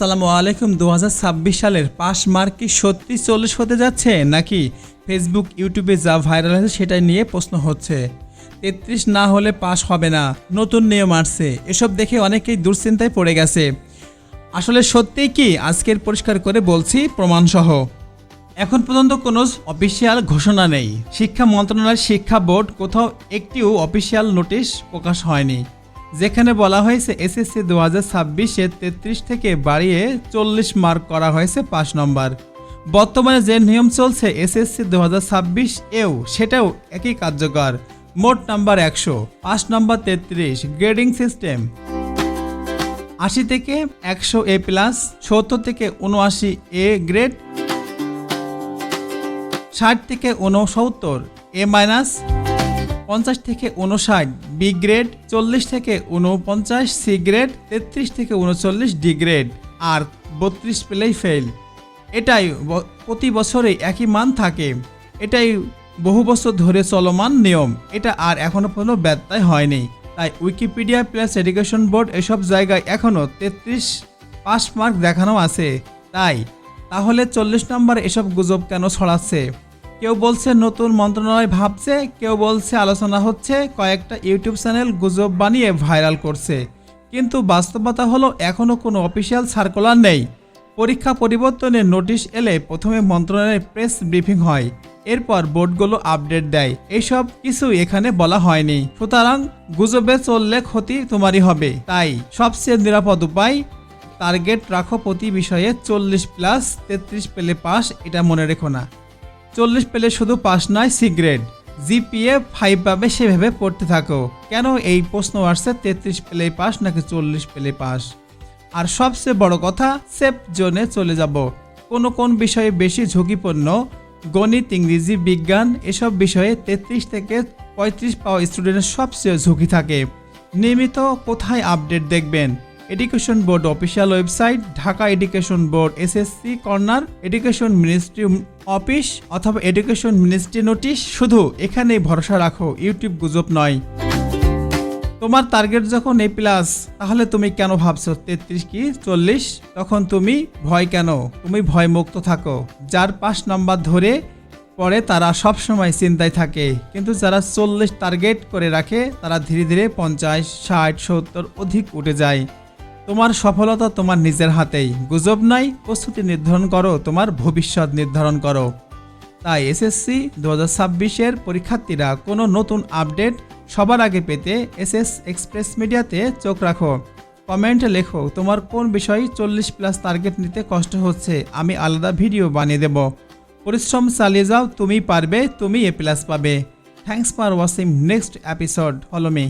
আসসালামু আলাইকুম। 2026 সালের পাস মার্ক কি সত্যি 40 হতে যাচ্ছে, নাকি ফেসবুক ইউটিউবে যা ভাইরাল হয়েছে সেটাই নিয়ে প্রশ্ন হচ্ছে। 33 না হলে পাস হবে না, নতুন নিয়ম আসছে। এসব দেখে অনেকেই দুশ্চিন্তায় পড়ে গেছে। আসলে সত্যিই কি? আজকের পরিষ্কার করে বলছি প্রমাণসহ। এখন পর্যন্ত কোনো অফিসিয়াল ঘোষণা নেই। শিক্ষা মন্ত্রণালয়ের শিক্ষা বোর্ড কোথাও একটিও অফিসিয়াল নোটিশ প্রকাশ হয়নি, যেখানে বলা হয়েছে এসএসসি 2026-এ 33 থেকে বাড়িয়ে 40 মার্ক করা হয়েছে 5 নম্বর। বর্তমানে যে নিয়ম চলছে এসএসসি 2026-এও সেটাও একই কার্যকর। মোট নাম্বার 100, 5 নম্বর 33, গ্রেডিং সিস্টেম 80 থেকে 100 A+, 70 থেকে 79 A গ্রেড, 60 থেকে 69 A-, 50 থেকে 59 বি গ্রেড, 40 থেকে 49 সি গ্রেড, 33 থেকে 39 ডি গ্রেড, আর 32 পেলেই ফেল। এটাই প্রতি বছরে একই মান থাকে। এটাই বহু বছর ধরে চলমান নিয়ম। এটা আর এখনো পর্যন্ত ব্যত্যয় হয়নি। তাই উইকিপিডিয়া প্লাস এডুকেশন বোর্ড এসব জায়গায় এখনও 33 পাস মার্ক দেখানো আছে। তাহলে 40 নম্বর এসব গুজব কেন ছড়াচ্ছে? কেউ বলছে নতুন মন্ত্রণালয় ভাবছে, কেউ বলছে আলোচনা হচ্ছে, কয়েকটা ইউটিউব চ্যানেল গুজব বানিয়ে ভাইরাল করছে। কিন্তু বাস্তবতা হলো এখনও কোনো অফিসিয়াল সার্কুলার নেই। পরীক্ষা পরিবর্তনের নোটিশ এলে প্রথমে মন্ত্রণালয়ের প্রেস ব্রিফিং হয়, এরপর বোর্ডগুলো আপডেট দেয়। এইসব কিছু এখানে বলা হয়নি। সুতরাং গুজবে চললে ক্ষতি তোমারই হবে। তাই সবচেয়ে নিরাপদ উপায়, টার্গেট রাখো প্রতি বিষয়ে 40+, 33 পেলে পাস। এটা মনে রেখো না, 40 পেলে শুধু পাস নয়, সি গ্রেড, জিপিএ 5 পাবে, সেভাবে পড়তে থাকো। কেন এই প্রশ্ন আসছে 33 পেলে পাস নাকি 40 পেলে পাস? আর সবচেয়ে বড় কথা, সেফ জোনে চলে যাব। কোন বিষয়ে বেশি ঝুঁকিপূর্ণ? গণিত, ইংরেজি, বিজ্ঞান এসব বিষয়ে 33 থেকে 35 পাওয়া স্টুডেন্টের সবচেয়ে ঝুঁকি থাকে। নিয়মিত কোথায় আপডেট দেখবেন? Education board official website, Dhaka education board SSC corner, education ministry office অথবা এডুকেশন মিনিস্ট্রি নোটিশ। শুধু এখানেই ভরসা রাখো, ইউটিউব গুজব নয়। তোমার টার্গেট যখন A+, তাহলে তুমি কেন ভাবছো 33 কি 40? তখন তুমি ভয় কেন? তুমি ভয় মুক্ত থাকো। যার 5 নম্বর ধরে পড়ে তারা সবসময় চিন্তায় থাকে, কিন্তু যারা 40 টার্গেট করে রাখে তারা ধীরে ধীরে 50, 60, 70 অধিক উঠে যায়। তোমার সফলতা তোমার নিজের হাতেই। গুজব নাই, প্রস্তুতি নির্ধারণ করো, তোমার ভবিষ্যৎ নির্ধারণ করো। তাই এসএসসি 2026-এর পরীক্ষার্থীরা কোনো নতুন আপডেট সবার আগে পেতে এসএস এক্সপ্রেস মিডিয়াতে চোখ রাখো। কমেন্টে লেখো তোমার কোন বিষয়ে 40+ টার্গেট নিতে কষ্ট হচ্ছে, আমি আলাদা ভিডিও বানিয়ে দেব। পরিশ্রম চালিয়ে যাও, তুমি পারবে, তুমি A+ পাবে। Thanks for watching next episode, follow me.